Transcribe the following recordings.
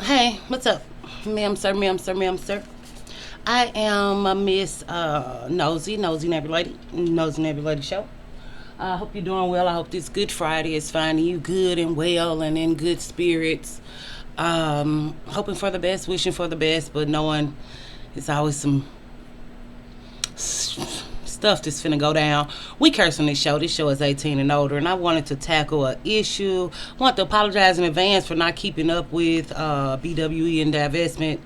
Hey, what's up? Ma'am, sir, ma'am, sir, ma'am, sir. I am Miss Nosy Neighbor Lady, Nosy Neighbor Lady Show. I hope you're doing well. I hope this Good Friday is finding you good and well and in good spirits. Hoping for the best, wishing for the best, but knowing it's always some stuff that's finna go down. We curse on this show. This show is 18 and older, and I wanted to tackle an issue. I want to apologize in advance for not keeping up with BWE and divestment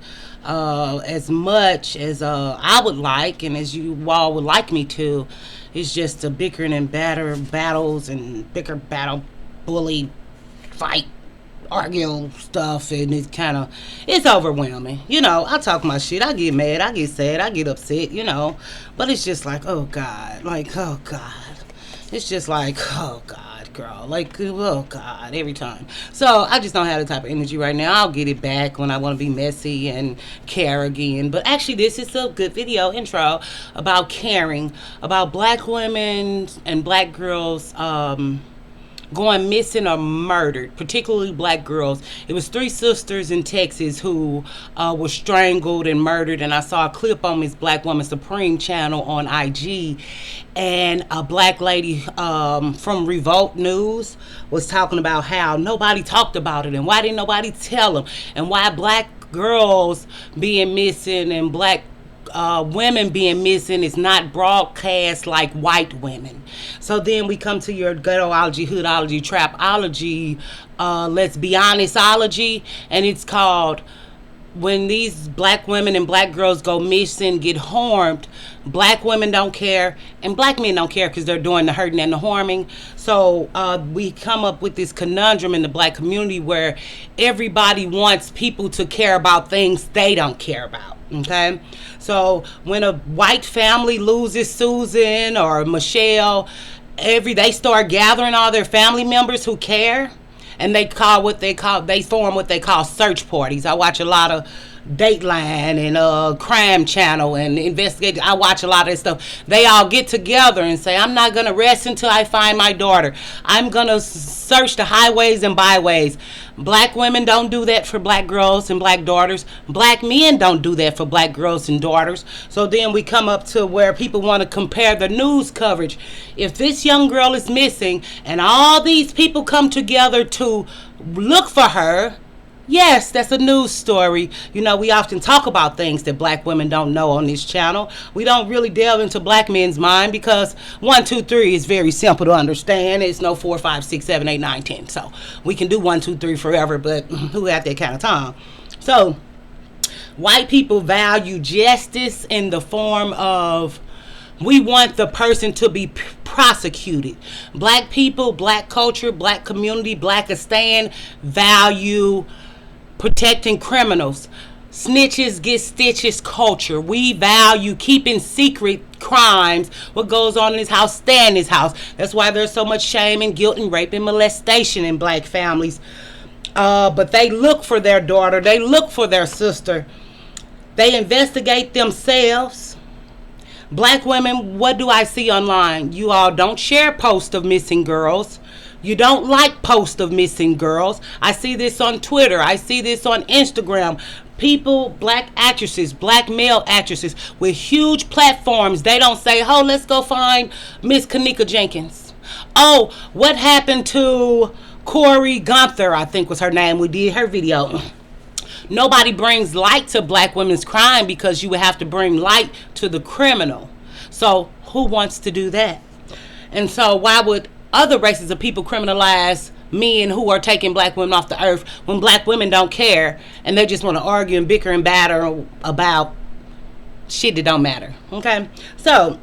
as much as I would like, and as you all would like me to. It's just a bickering and battles and bicker battle, bully, fight, argue stuff, and it's overwhelming. I talk my shit, I get mad, I get sad, I get upset, but it's just like, oh god, it's just like, oh god, girl, like, oh god, every time. So I just don't have the type of energy right now. I'll get it back when I want to be messy and care again. But actually, this is a good video intro about caring about black women and black girls going missing or murdered, particularly black girls. It was 3 sisters in Texas who were strangled and murdered, and I saw a clip on Miss Black Woman Supreme channel on IG, and a black lady from Revolt News was talking about how nobody talked about it and why didn't nobody tell them, and why black girls being missing and black women being missing is not broadcast like white women. So then we come to your ghettoology, hoodology, trapology, let's be honestology, and it's called when these black women and black girls go missing, get harmed, black women don't care and black men don't care because they're doing the hurting and the harming. So we come up with this conundrum in the black community where everybody wants people to care about things they don't care about. Okay, so when a white family loses Susan or Michelle, they start gathering all their family members who care, and they form what they call search parties. I watch a lot of Dateline and Crime Channel and Investigate. I watch a lot of this stuff. They all get together and say, I'm not gonna rest until I find my daughter. I'm gonna search the highways and byways. Black women don't do that for black girls and black daughters. Black men don't do that for black girls and daughters. So then we come up to where people want to compare the news coverage. If this young girl is missing and all these people come together to look for her, yes, that's a news story. We often talk about things that black women don't know on this channel. We don't really delve into black men's mind because 1, 2, 3 is very simple to understand. It's no 4, 5, 6, 7, 8, 9, 10. So we can do 1, 2, 3 forever, but who had that kind of time? So white people value justice in the form of we want the person to be prosecuted. Black people, black culture, black community, Blackistan value protecting criminals. Snitches get stitches culture. We value keeping secret crimes. What goes on in this house, stay in this house. That's why there's so much shame and guilt and rape and molestation in black families. But they look for their daughter. They look for their sister. They investigate themselves. Black women, what do I see online? You all don't share posts of missing girls. You don't like posts of missing girls. I see this on Twitter. I see this on Instagram. People, black actresses, black male actresses with huge platforms. They don't say, oh, let's go find Miss Kanika Jenkins. Oh, what happened to Corey Gunther, I think was her name. We did her video. Nobody brings light to black women's crime because you would have to bring light to the criminal. So who wants to do that? And so why would other races of people criminalize men who are taking black women off the earth when black women don't care and they just want to argue and bicker and batter about shit that don't matter? Okay, so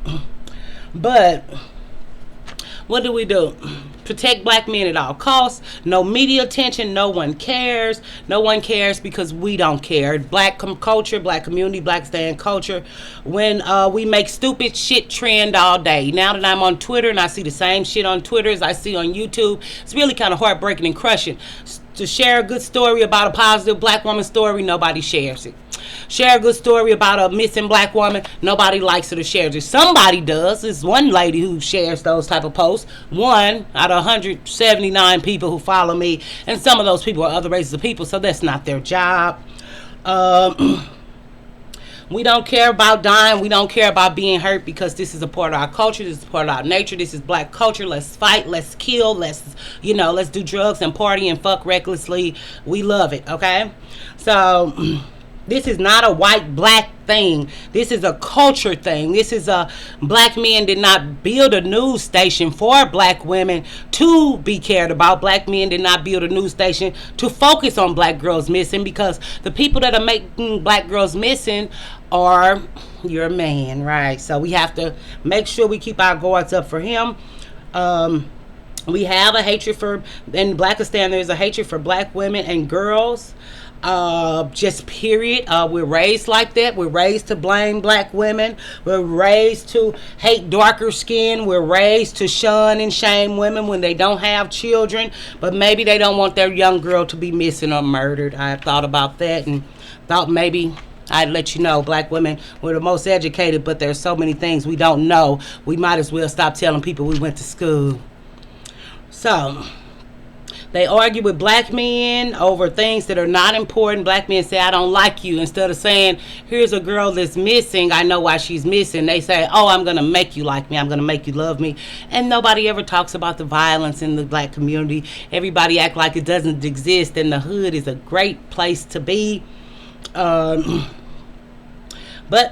but what do? Protect black men at all costs. No media attention. No one cares. No one cares because we don't care. Black culture, black community, Blackistan culture. When we make stupid shit trend all day. Now that I'm on Twitter and I see the same shit on Twitter as I see on YouTube, it's really kind of heartbreaking and crushing. To share a good story about a positive black woman story, nobody shares it. share a good story about a missing black woman, nobody likes it or shares it. Somebody does. There's one lady who shares those type of posts. One out of 179 people who follow me, and some of those people are other races of people, so that's not their job. We don't care about dying. We don't care about being hurt, because this is a part of our culture. This is part of our nature. This is black culture. Let's fight. Let's kill. Let's do drugs and party and fuck recklessly. We love it, okay? So this is not a white black thing. This is a culture thing. This is a black men did not build a news station for black women to be cared about. Black men did not build a news station to focus on black girls missing, because the people that are making black girls missing are your man, right? So we have to make sure we keep our guards up for him. We have a hatred in Blackistan, there's a hatred for black women and girls. Just period. We're raised like that. We're raised to blame black women. We're raised to hate darker skin. We're raised to shun and shame women when they don't have children, but maybe they don't want their young girl to be missing or murdered. I thought about that and thought maybe I'd let you know, black women, we're the most educated, but there's so many things we don't know. We might as well stop telling people we went to school. So they argue with black men over things that are not important. Black men say, I don't like you. Instead of saying, here's a girl that's missing, I know why she's missing, they say, oh, I'm going to make you like me. I'm going to make you love me. And nobody ever talks about the violence in the black community. Everybody act like it doesn't exist, and the hood is a great place to be. But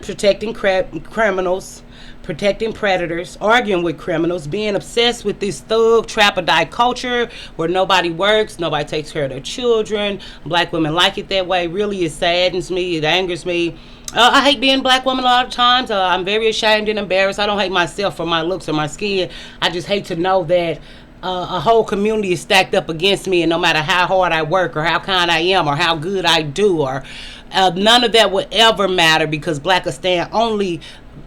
protecting criminals, protecting predators, arguing with criminals, being obsessed with this thug trap or die culture where nobody works, nobody takes care of their children. Black women like it that way. Really, it saddens me. It angers me. I hate being a black woman a lot of times. I'm very ashamed and embarrassed. I don't hate myself for my looks or my skin. I just hate to know that a whole community is stacked up against me, and no matter how hard I work or how kind I am or how good I do, or none of that will ever matter, because Blackistan only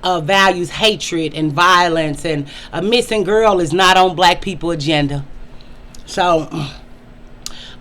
values hatred and violence, and a missing girl is not on black people agenda. So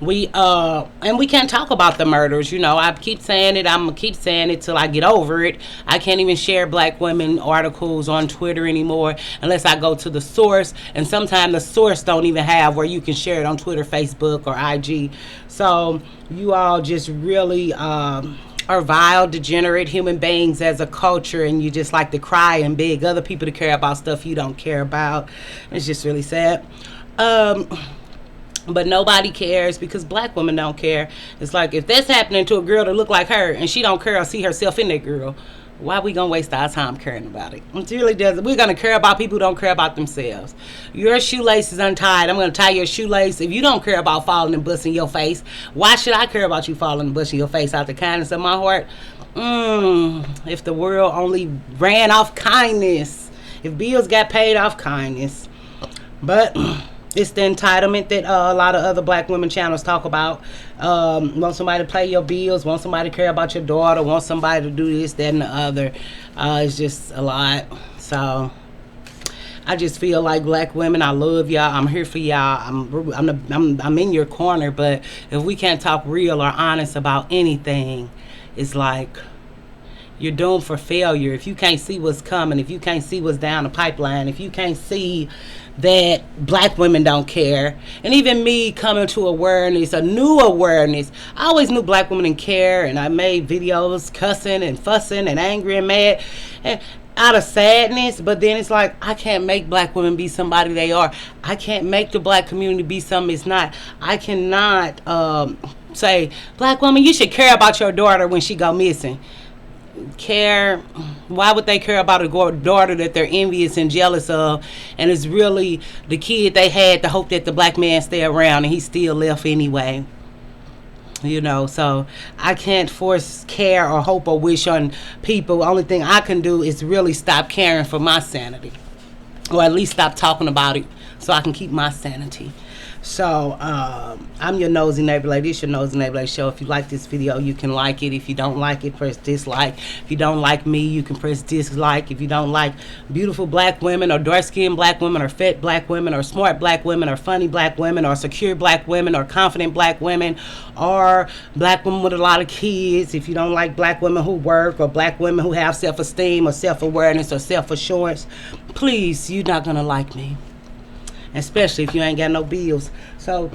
we can't talk about the murders. I keep saying it. I'm gonna keep saying it till I get over it. I can't even share black women articles on Twitter anymore unless I go to the source, and sometimes the source don't even have where you can share it on Twitter, Facebook, or IG. So you all just really are vile, degenerate human beings as a culture, and you just like to cry and beg other people to care about stuff you don't care about. It's just really sad. But nobody cares, because black women don't care. It's like, if that's happening to a girl that look like her and she don't care or see herself in that girl, why we gonna waste our time caring about it? It really doesn't. We're gonna care about people who don't care about themselves. Your shoelace is untied. I'm gonna tie your shoelace. If you don't care about falling and busting your face, why should I care about you falling and busting your face out the kindness of my heart? If the world only ran off kindness. If bills got paid off kindness. But it's the entitlement that a lot of other black women channels talk about. Want somebody to pay your bills, want somebody to care about your daughter, want somebody to do this, that, and the other. It's just a lot. So I just feel like, black women, I love y'all. I'm here for y'all. I'm in your corner. But if we can't talk real or honest about anything, it's like you're doomed for failure. If you can't see what's coming, if you can't see what's down the pipeline, if you can't see that black women don't care, and even me coming to awareness, a new awareness. I always knew black women didn't care, and I made videos cussing and fussing and angry and mad and out of sadness. But then it's like, I can't make black women be somebody they are. I can't make the black community be something it's not. I cannot say, black woman, you should care about your daughter when she go missing. Care? Why would they care about a daughter that they're envious and jealous of, and it's really the kid they had to hope that the black man stay around, and he still left anyway? So I can't force care or hope or wish on people. The only thing I can do is really stop caring for my sanity, or at least stop talking about it so I can keep my sanity. So I'm your nosy neighbor lady. This your nosy neighbor lady show. If you like this video, you can like it. If you don't like it, press dislike. If you don't like me, you can press dislike. If you don't like beautiful black women, or dark-skinned black women, or fat black women, or smart black women, or funny black women, or secure black women, or confident black women, or black women with a lot of kids, if you don't like black women who work, or black women who have self-esteem or self-awareness or self-assurance, please, you're not gonna like me, especially if you ain't got no bills. So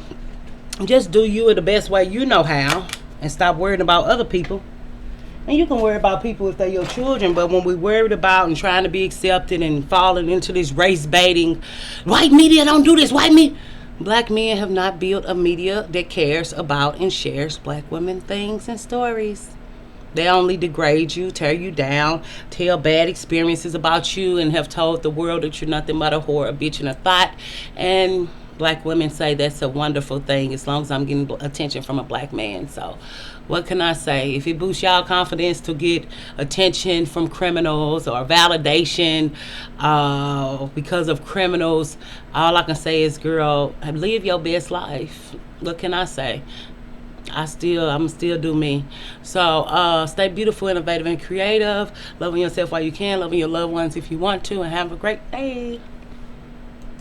just do you in the best way you know how, and stop worrying about other people. And you can worry about people if they're your children, but when we're worried about and trying to be accepted and falling into this race baiting, white media don't do this, white media. Black men have not built a media that cares about and shares black women things and stories. They only degrade you, tear you down, tell bad experiences about you, and have told the world that you're nothing but a whore, a bitch, and a thought. And black women say that's a wonderful thing as long as I'm getting attention from a black man. So what can I say? If it boosts y'all confidence to get attention from criminals, or validation because of criminals, all I can say is, girl, live your best life. What can I say? I'm still do me. So stay beautiful, innovative, and creative. Loving yourself while you can. Loving your loved ones if you want to. And have a great day.